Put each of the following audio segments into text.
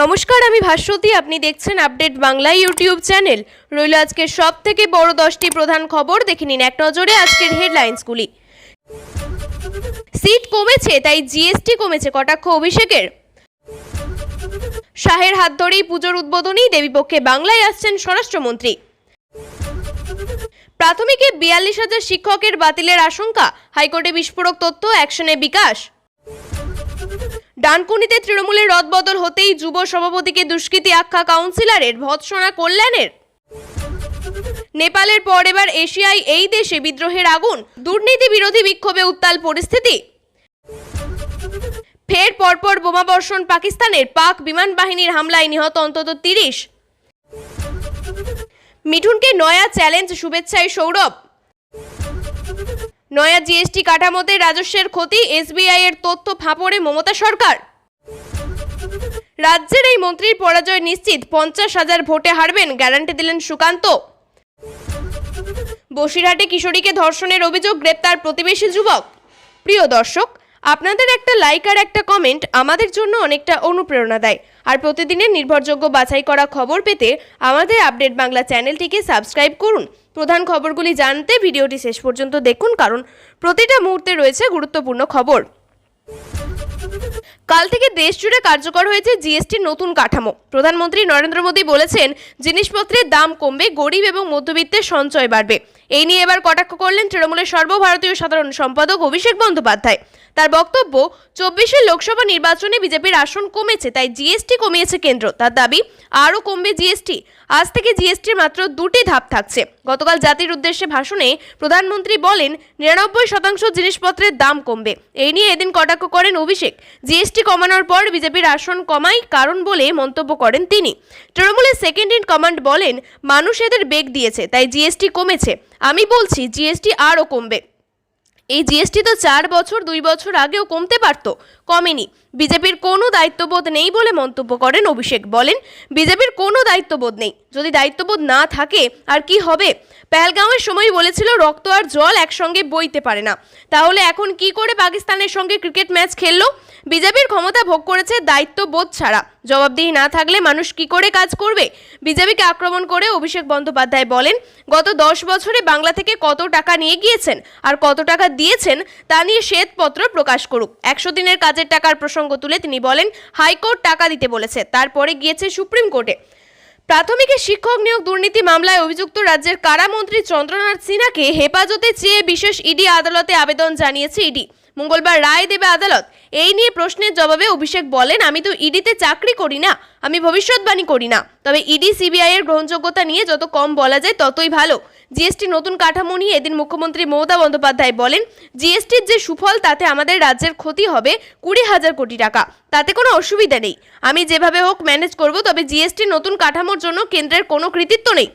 নমস্কার, আমি ভাস্বতী। আপনি দেখছেন আপডেট বাংলা ইউটিউব চ্যানেল। রইল আজকের সব থেকে বড় 10টি প্রধান খবর, দেখে নিন এক নজরে আজকের হেডলাইন্সগুলি। সিট কমেছে, তাই জিএসটি কমেছে, কটাক্ষ অভিষেকের। শাহের হাত ধরেই পুজোর উদ্বোধনী, দেবীপক্ষে বাংলায় আসছেন স্বরাষ্ট্রমন্ত্রী। প্রাথমিকে 42,000 শিক্ষকের বাতিলের আশঙ্কা, হাইকোর্টে বিস্ফোরক তথ্য, অ্যাকশনে বিকাশ। ডানকুনিতে তৃণমূলের রদবদল হতেই যুব সভাপতিকে দুষ্কৃতী আখ্যা কাউন্সিলরের, ভৎসনা কল্যাণের। নেপালের পর এবার এশিয়ায় এই দেশে বিদ্রোহের আগুন, দুর্নীতি বিরোধী বিক্ষোভে উত্তাল পরিস্থিতি। ফের পরপর বোমাবর্ষণ পাকিস্তানের, পাক বিমান বাহিনীর হামলায় নিহত অন্তত 30। মিঠুনকে নয়া চ্যালেঞ্জ, শুভেচ্ছায় সৌরভ। নয়া জিএসটি কাঠামোতে রাজস্বের ক্ষতি, এসবিআই এর তথ্য ফাঁপড়ে মমতা সরকার। রাজ্যের এই মন্ত্রীর পরাজয় নিশ্চিত, 50,000 ভোটে হারবেন, গ্যারান্টি দিলেন সুকান্ত। বসিরহাটে কিশোরীকে ধর্ষণের অভিযোগ, গ্রেপ্তার প্রতিবেশী যুবক। প্রিয় দর্শক, আপনাদের একটা লাইক আর একটা কমেন্ট আমাদের জন্য অনেকটা অনুপ্রেরণা দেয়। আর প্রতিদিনের নির্ভরযোগ্য বাছাই করা খবর পেতে আমাদের আপডেট বাংলা চ্যানেলটিকে সাবস্ক্রাইব করুন। প্রধান খবরগুলি জানতে ভিডিওটি শেষ পর্যন্ত দেখুন, কারণ প্রতিটা মুহূর্তে রয়েছে গুরুত্বপূর্ণ খবর। কাল থেকে দেশ জুড়ে কার্যকর হয়েছে জিএসটির নতুন কাঠামো। প্রধানমন্ত্রী নরেন্দ্র মোদী বলেছেন, জিনিসপত্রের দাম কমবে, গরিব এবং মধ্যবিত্তের সঞ্চয় বাড়বে। এই নিয়ে এবার কটাক্ষ করলেন তৃণমূলের সর্বভারতীয় সাধারণ সম্পাদক অভিষেক বন্দ্যোপাধ্যায়। তার বক্তব্য, 24 লোকসভা নির্বাচনে বিজেপির আসন কমেছে, তাই জিএসটি কমিয়েছে কেন্দ্র। তার দাবি, আরও কমবে জিএসটি। আজ থেকে জিএসটির মাত্র 2টি ধাপ থাকছে। গতকাল জাতির উদ্দেশ্যে ভাষণে প্রধানমন্ত্রী বলেন, 99% জিনিসপত্রের দাম কমবে। এই নিয়ে এদিন কটাক্ষ করেন অভিষেক। জিএসটি কমানোর পর বিজেপির আসন কমাই কারণ বলে মন্তব্য করেন তিনি। তৃণমূলের সেকেন্ড ইন কমান্ড বলেন, মানুষ এদের বেগ দিয়েছে, তাই জিএসটি কমেছে। আমি বলছি জিএসটি আরও কমবে। এই জিএসটি তো 4 বছর 2 বছর আগেও কমতে পারত, কমেনি। বিজেপির কোনো দায়িত্ববোধ নেই বলে মন্তব্য করেন অভিষেক। বলেন, বিজেপির কোনো দায়িত্ববোধ নেই। যদি দায়িত্ববোধ না থাকে আর কি হবে? পেহেলগাঁওয়ের সময় বলেছিল, রক্ত আর জল একসঙ্গে বইতে পারে না। তাহলে এখন কি করে পাকিস্তানের সঙ্গে ক্রিকেট ম্যাচ খেললো? বিজেপির ক্ষমতা ভোগ করেছে দায়িত্ববোধ ছাড়া। জবাবদিহি না থাকলে মানুষ কি করে কাজ করবে? বিজেপিকে আক্রমণ করে অভিষেক বন্দ্যোপাধ্যায় বলেন, গত 10 বছরে বাংলা থেকে কত টাকা নিয়ে গিয়েছেন আর কত টাকা দিয়েছেন তা নিয়ে শ্বেতপত্র প্রকাশ করুক। 100 দিনের কাজের টাকার প্রসঙ্গ তুলে তিনি বলেন, হাইকোর্ট টাকা দিতে বলেছে, তারপরে গিয়েছে সুপ্রিম কোর্টে। প্রাথমিকে শিক্ষক নিয়োগ দুর্নীতি মামলায় অভিযুক্ত রাজ্যের কারামন্ত্রী চন্দ্রনাথ সিনহাকে হেফাজতে চেয়ে বিশেষ ইডি আদালতে আবেদন জানিয়েছে ইডি। মঙ্গলবার রায় দেবে আদালত। এই নিয়ে প্রশ্নের জবাবে অভিষেক বলেন, আমি তো ইডিতে চাকরি করি না, আমি ভবিষ্যৎবাণী করি না। তবে ইডি সিবিআই এর গ্রহণযোগ্যতা নিয়ে যত কম বলা যায় ততই ভালো। জিএসটি নতুন কাঠামো নিয়ে এদিন মুখ্যমন্ত্রী মমতা বন্দ্যোপাধ্যায় বলেন, জিএসটির যে সুফল তাতে আমাদের রাজ্যের ক্ষতি হবে 20,000 কোটি টাকা। তাতে কোনো অসুবিধা নেই, আমি যেভাবে হোক ম্যানেজ করব। তবে জিএসটি নতুন কাঠামোর জন্য কেন্দ্রের কোনো কৃতিত্ব নেই।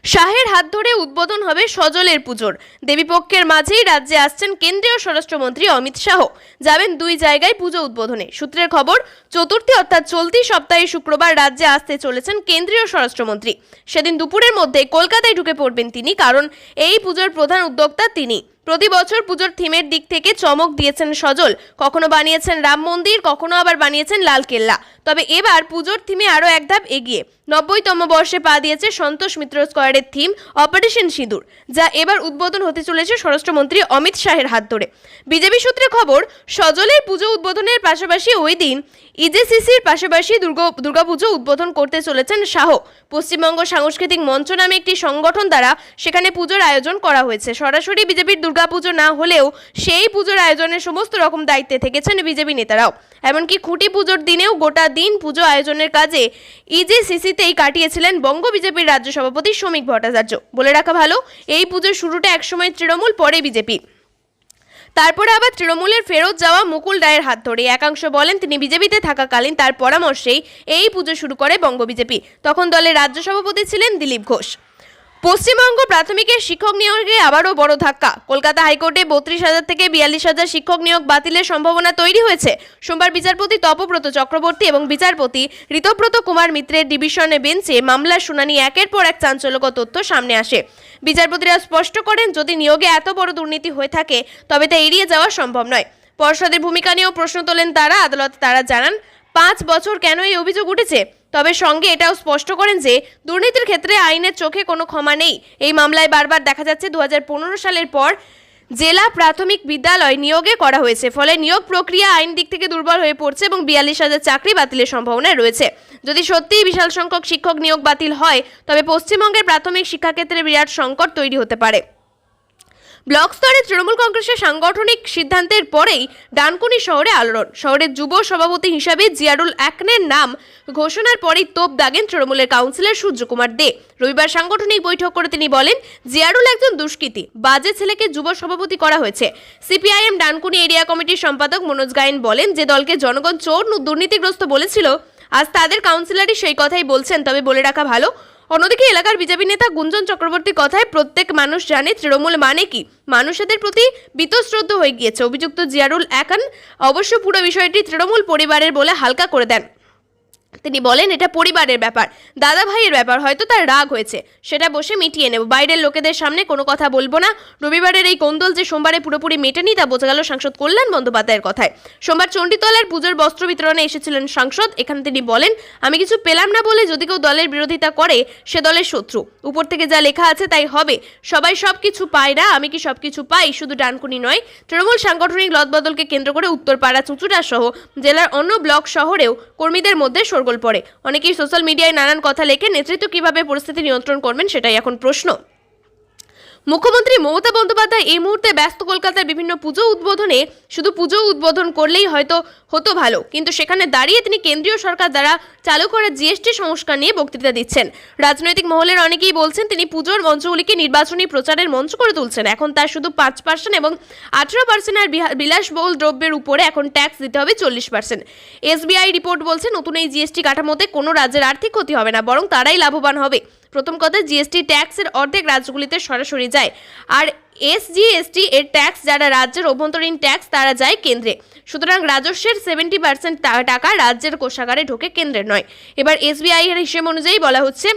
শাহের হাত ধরে উদ্বোধন হবে সজলের পুজোর। দেবীপক্ষের মাঝেই রাজ্যে আসছেন কেন্দ্রীয় স্বরাষ্ট্রমন্ত্রী অমিত শাহ। যাবেন 2 জায়গায় পুজো উদ্বোধনে। সূত্রের খবর, চতুর্থী অর্থাৎ চলতি সপ্তাহে শুক্রবার রাজ্যে আসতে চলেছেন কেন্দ্রীয় স্বরাষ্ট্রমন্ত্রী। সেদিন দুপুরের মধ্যে কলকাতায় ঢুকে পড়বেন তিনি, কারণ এই পুজোর প্রধান উদ্যোক্তা তিনি। প্রতি বছর পুজোর থিমের দিক থেকে চমক দিয়েছেন সজল। কখনো বানিয়েছেন রাম মন্দির, কখনো আবার বানিয়েছেন লালকেল্লা। তবে এবার পুজোর থিমে আরও এক ধাপ এগিয়ে 90তম বর্ষে পা দিয়েছে সন্তোষ মিত্র স্কোয়ারের থিম অপারেশন সিঁদুর, যা এবার উদ্বোধন হতে চলেছে স্বরাষ্ট্রমন্ত্রী অমিত শাহের হাত ধরে। বিজেপি সূত্রে খবর, সজলের পুজো উদ্বোধনের পাশাপাশি ওই দিন ইজেসিসির পাশাপাশি দুর্গাপুজো উদ্বোধন করতে চলেছেন শাহ। পশ্চিমবঙ্গ সাংস্কৃতিক মঞ্চ নামে একটি সংগঠন দ্বারা সেখানে পুজোর আয়োজন করা হয়েছে। সরাসরি বিজেপির দুর্গাপুজো না হলেও সেই পুজোর আয়োজনের সমস্ত রকম দায়িত্বে থেকেছেন বিজেপি নেতারাও। এমনকি খুঁটি পুজোর দিনেও গোটা দিন পুজো আয়োজনের কাজে ইজেসিসিতেই কাটিয়েছিলেন বঙ্গ বিজেপির রাজ্য সভাপতি শ্রমিক ভট্টাচার্য। বলে রাখা ভালো, এই পুজোর শুরুটা একসময় তৃণমূল, পরে বিজেপি, তারপরে আবার তৃণমূলের ফেরত যাওয়া মুকুল রায়ের হাত ধরে। একাংশ বলেন, তিনি বিজেপিতে থাকাকালীন তার পরামর্শেই এই পুজো শুরু করে বঙ্গ বিজেপি। তখন দলের রাজ্য সভাপতি ছিলেন দিলীপ ঘোষ। পশ্চিমবঙ্গ প্রাথমিকের শিক্ষক নিয়োগে আবারও বড় ধাক্কা। কলকাতা হাইকোর্টে 32,000 থেকে 42,000 শিক্ষক নিয়োগ বাতিলের সম্ভাবনা তৈরি হয়েছে। সোমবার বিচারপতি তপব্রত চক্রবর্তী এবং বিচারপতি ঋতব্রত কুমার মিত্রের ডিভিশনে বেঞ্চে মামলার শুনানি একের পর এক চাঞ্চল্যকর তথ্য সামনে আসে। বিচারপতিরা স্পষ্ট করেন, যদি নিয়োগে এত বড় দুর্নীতি হয়ে থাকে তবে তা এড়িয়ে যাওয়া সম্ভব নয়। পর্ষদের ভূমিকা নিয়েও প্রশ্ন তোলেন তারা। আদালতে তারা জানান, 5 বছর কেন এই অভিযোগ উঠেছে? তবে সঙ্গে এটাও স্পষ্ট করেন যে দুর্নীতির ক্ষেত্রে আইনের চোখে কোনো ক্ষমা নেই। এই মামলায় বারবার দেখা যাচ্ছে 2015 সালের পর জেলা প্রাথমিক বিদ্যালয় নিয়োগে করা হয়েছে, ফলে নিয়োগ প্রক্রিয়া আইন দিক থেকে দুর্বল হয়ে পড়ছে এবং 42,000 চাকরি বাতিলের সম্ভাবনা রয়েছে। যদি সত্যিই বিশাল সংখ্যক শিক্ষক নিয়োগ বাতিল হয় তবে পশ্চিমবঙ্গের প্রাথমিক শিক্ষাক্ষেত্রে বিরাট সংকট তৈরি হতে পারে। ব্লক স্তরে তৃণমূল কংগ্রেসের সাংগঠনিক সিদ্ধান্তের পরেই ডানকুনি শহরে আলোড়ন। শহরের যুব সভাপতি হিসাবে জিয়ারুল একনের নাম ঘোষণার পরেই তোপ দাগেন তৃণমূলের কাউন্সিলর সূর্যকুমার দে। রবিবার সাংগঠনিক বৈঠক করে তিনি বলেন, জিয়ারুল একজন দুষ্কৃতী, বাজে ছেলেকে যুব সভাপতি করা হয়েছে। সিপিআইএম ডানকুনি এরিয়া কমিটির সম্পাদক মনোজ গায়েন বলেন, যে দলকে জনগণ চোর দুর্নীতিগ্রস্ত বলেছিল আজ তাদের কাউন্সিলরই সেই কথাই বলছেন। তবে বলে রাখা ভালো, অন্যদিকে এলাকার বিজেপি নেতা গুঞ্জন চক্রবর্তীর কথায় প্রত্যেক মানুষ জানে তৃণমূল মানে কি। মানুষদের প্রতি বীতশ্রদ্ধ হয়ে গিয়েছে। অভিযুক্ত জিয়ারুল একান অবশ্য পুরো বিষয়টি তৃণমূল পরিবারের বলে হালকা করে দেন। তিনি বলেন, এটা পরিবারের ব্যাপার, দাদা ভাইয়ের ব্যাপার, হয়তো তার রাগ হয়েছে, সেটা বসে মিটিয়ে নেব, বাইরের লোকেদের সামনে কোনো কথা বলবো না। রবিবারের এই কোন্দল যে সোমবারে পুরোপুরি মেটেনি তা বোঝা গেল সাংসদ কল্যাণ বন্দ্যোপাধ্যায়ের কথায়। সোমবার চণ্ডীতলার পুজোর বস্ত্র বিতরণে এসেছিলেন সাংসদ। এখানে তিনি বলেন, আমি কিছু পেলাম না বলে যদি কেউ দলের বিরোধিতা করে সে দলের শত্রু। উপর থেকে যা লেখা আছে তাই হবে। সবাই সব কিছু পায় না, আমি কি সব কিছু পাই? শুধু ডানকুনি নয়, তৃণমূল সাংগঠনিক লদবদলকে কেন্দ্র করে উত্তরপাড়া, চুঁচুড়া সহ জেলার অন্য ব্লক শহরেও কর্মীদের মধ্যে শোরগোল পড়ে। অনেকেই সোশ্যাল মিডিয়ায় নানান কথা লেখে। নেতৃত্ব কিভাবে পরিস্থিতি নিয়ন্ত্রণ করবেন সেটাই এখন প্রশ্ন। মুখ্যমন্ত্রী মমতা বন্দ্যোপাধ্যায় এই মুহূর্তে ব্যস্ত। কলকাতার বিভিন্ন পুজো উদ্বোধনে শুধু পুজো উদ্বোধন করলেই হয়তো হতো ভালো, কিন্তু সেখানে দাঁড়িয়ে তিনি কেন্দ্রীয় সরকার দ্বারা চালু করা জিএসটি সংস্কার নিয়ে বক্তৃতা দিচ্ছেন। রাজনৈতিক মহলের অনেকেই বলছেন তিনি পুজোর মঞ্চগুলিকে নির্বাচনী প্রচারের মঞ্চ করে তুলছেন। এখন তার শুধু 5% এবং 18% আর বিলাসবহুল দ্রব্যের উপরে এখন ট্যাক্স দিতে হবে 40%। এসবিআই রিপোর্ট বলছে নতুন এই জিএসটি কাঠামোতে কোনো রাজ্যের আর্থিক ক্ষতি হবে না, বরং তারাই লাভবান হবে। প্রথম কথা, জিএসটি ট্যাক্সের অর্ধেক রাজ্যগুলিতে সরাসরি যায়, আর এসজিএসটি এর ট্যাক্স যারা রাজ্যের অভ্যন্তরীণ ট্যাক্স তারা যায় কেন্দ্রে। সুতরাং রাজস্বের 70% টাকা রাজ্যের কোষাগারে ঢোকে, কেন্দ্রের নয়। এবার এসবিআই এর হিসেব অনুযায়ী বলা হচ্ছে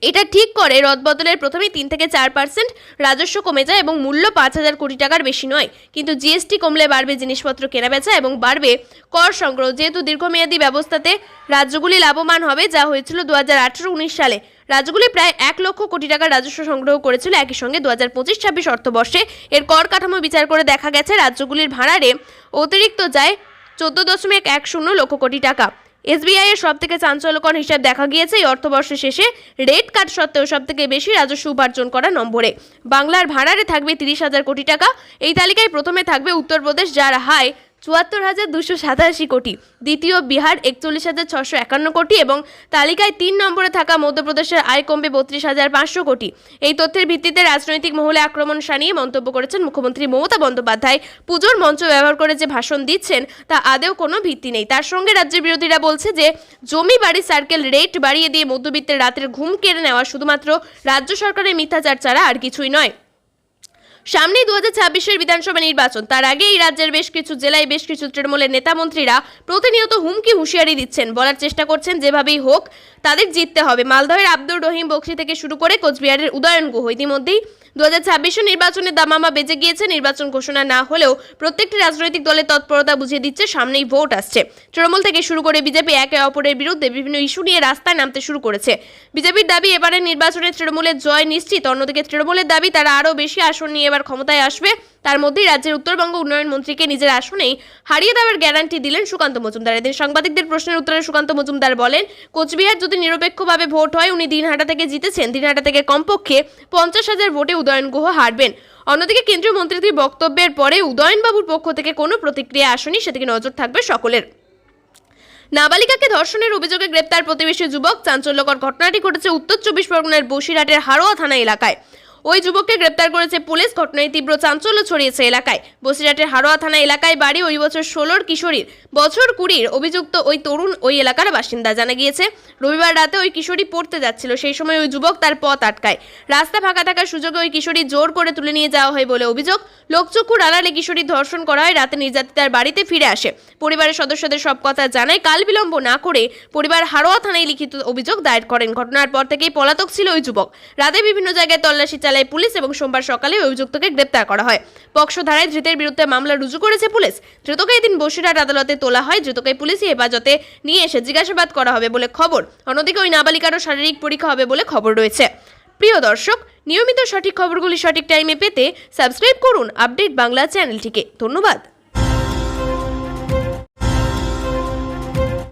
এটা ঠিক করে রদবদলের প্রথমে 3 থেকে 4% রাজস্ব কমে যায় এবং মূল্য 5,000 কোটি টাকার বেশি নয়। কিন্তু জিএসটি কমলে বাড়বে জিনিসপত্র কেনাবেচা এবং বাড়বে কর সংগ্রহ। যেহেতু দীর্ঘমেয়াদী ব্যবস্থাতে রাজ্যগুলি লাভবান হবে, যা হয়েছিল 2018-19 সালে। রাজ্যগুলি প্রায় 1 লক্ষ কোটি টাকার রাজস্ব সংগ্রহ করেছিল। একই সঙ্গে 2025-26 অর্থবর্ষে এর কর কাঠামো বিচার করে দেখা গেছে রাজ্যগুলির ভাড়ারে অতিরিক্ত যায় 14.10 লক্ষ কোটি টাকা। এসবিআই এর সবথেকে চাঞ্চল্যকর হিসাব দেখা গিয়েছে এই অর্থবর্ষের শেষে রেট কাট সত্ত্বেও সবথেকে বেশি রাজস্ব উপার্জন করা নম্বরে বাংলার ভাড়ারে থাকবে 30,000 কোটি টাকা। এই তালিকায় প্রথমে থাকবে উত্তরপ্রদেশ, যার হাই 74,287 কোটি, দ্বিতীয় বিহার 41,651 কোটি এবং তালিকায় 3 নম্বরে থাকা মধ্যপ্রদেশের আয় কমবে 32,500 কোটি। এই তথ্যের ভিত্তিতে রাজনৈতিক মহলে আক্রমণ শানিয়ে মন্তব্য করেছেন মুখ্যমন্ত্রী মমতা বন্দ্যোপাধ্যায়। পুজোর মঞ্চ ব্যবহার করে যে ভাষণ দিচ্ছেন তা আদেও কোনো ভিত্তি নেই। তার সঙ্গে রাজ্যের বিরোধীরা বলছে যে জমি বাড়ি সার্কেল রেট বাড়িয়ে দিয়ে মধ্যবিত্তের রাতের ঘুম কেড়ে নেওয়া শুধুমাত্র রাজ্য সরকারের মিথ্যাচার ছাড়া আর কিছুই নয়। সামনেই 2026-এর বিধানসভা নির্বাচন। তার আগে এই রাজ্যের বেশ কিছু জেলায় বেশ কিছু তৃণমূলের নেতা মন্ত্রীরা প্রতিনিয়ত হুমকি হুঁশিয়ারি দিচ্ছেন, বলার চেষ্টা করছেন যেভাবেই হোক তাদের জিততে হবে। মালদহের আব্দুর রহিম বক্সি থেকে শুরু করে কোচবিহারের উদয়ন গুহ ইতিমধ্যেই 2026 নির্বাচনের দামামা বেজে গিয়েছে। নির্বাচন ঘোষণা না হলেও প্রত্যেকটি রাজনৈতিক দলের তৎপরতা বুঝিয়ে দিচ্ছে সামনেই ভোট আসছে। তৃণমূল থেকে শুরু করে বিজেপি একে অপরের বিরুদ্ধে বিভিন্ন ইস্যু নিয়ে রাস্তায় নামতে শুরু করেছে। বিজেপির দাবি এবারের নির্বাচনে তৃণমূলের জয় নিশ্চিত। অন্যদিকে তৃণমূলের দাবি তারা আরও বেশি আসন নিয়ে এবার ক্ষমতায় আসবে। তার মধ্যেই রাজ্যের উত্তরবঙ্গ উন্নয়ন মন্ত্রীকে নিজের আসনেই হারিয়ে দেওয়ার গ্যারান্টি দিলেন সুকান্ত মজুমদার। এদিন সাংবাদিকদের প্রশ্নের উত্তরে সুকান্ত মজুমদার বলেন, কোচবিহার যদি নিরপেক্ষভাবে ভোট হয় উনি দিনহাটা থেকে জিতেছেন, দিনহাটা থেকে কমপক্ষে 50,000 ভোটে উদয়ন গুহ হারবেন। অন্যদিকে কেন্দ্রীয় মন্ত্রীর বক্তব্যের পরে উদয়নবাবুর পক্ষ থেকে কোনো প্রতিক্রিয়া আসেনি, সেদিকে নজর থাকবে সকলের। নাবালিকাকে ধর্ষণের অভিযোগে গ্রেপ্তার প্রতিবেশী যুবক। চাঞ্চল্যকর ঘটনাটি ঘটেছে উত্তর 24 পরগনার বসিরহাটের হারোয়া থানা এলাকায়। ওই যুবককে গ্রেপ্তার করেছে পুলিশ। ঘটনায় তীব্র চাঞ্চল্য ছড়িয়েছে এলাকায়। বসিরহাটের হারোয়া থানা এলাকায় বাড়ি ওই বছর 16 কিশোরীর। বছর 20 অভিযুক্ত ওই তরুণ ওই এলাকার বাসিন্দা। জানা গিয়েছে রবিবার রাতে ওই কিশোরী পড়তে যাচ্ছিল, সেই সময় ওই যুবক তার পথ আটকায়। রাস্তা ফাঁকা থাকার সুযোগে ওই কিশোরী জোর করে তুলে নিয়ে যাওয়া হয় বলে অভিযোগ। লোকচক্ষুর আড়ালে কিশোরী ধর্ষণ করা হয়। রাতে নির্যাতিতার বাড়িতে ফিরে আসে। পরিবারের সদস্যদের সব কথা জানায়। কাল বিলম্ব না করে পরিবার হারোয়া থানায় লিখিত অভিযোগ দায়ের করেন। ঘটনার পর থেকেই পলাতক ছিল ওই যুবক। রাতে বিভিন্ন জায়গায় তল্লাশি চালায় পুলিশ এবং সোমবার সকালে অভিযুক্তকে গ্রেপ্তার করা হয়। পক্সো ধারায় ধৃতের বিরুদ্ধে মামলা রুজু করেছে পুলিশ। ধৃতকে এদিন বসিরহাট আদালতে তোলা হয়। ধৃতকে পুলিশি হেফাজতে নিয়ে এসে জিজ্ঞাসাবাদ করা হবে বলে খবর। অন্যদিকে ওই নাবালিকারও শারীরিক পরীক্ষা হবে বলে খবর রয়েছে। প্রিয় দর্শক, নিয়মিত সঠিক খবরগুলি সঠিক টাইমে পেতে সাবস্ক্রাইব করুন আপডেট বাংলা চ্যানেলটিকে। ধন্যবাদ।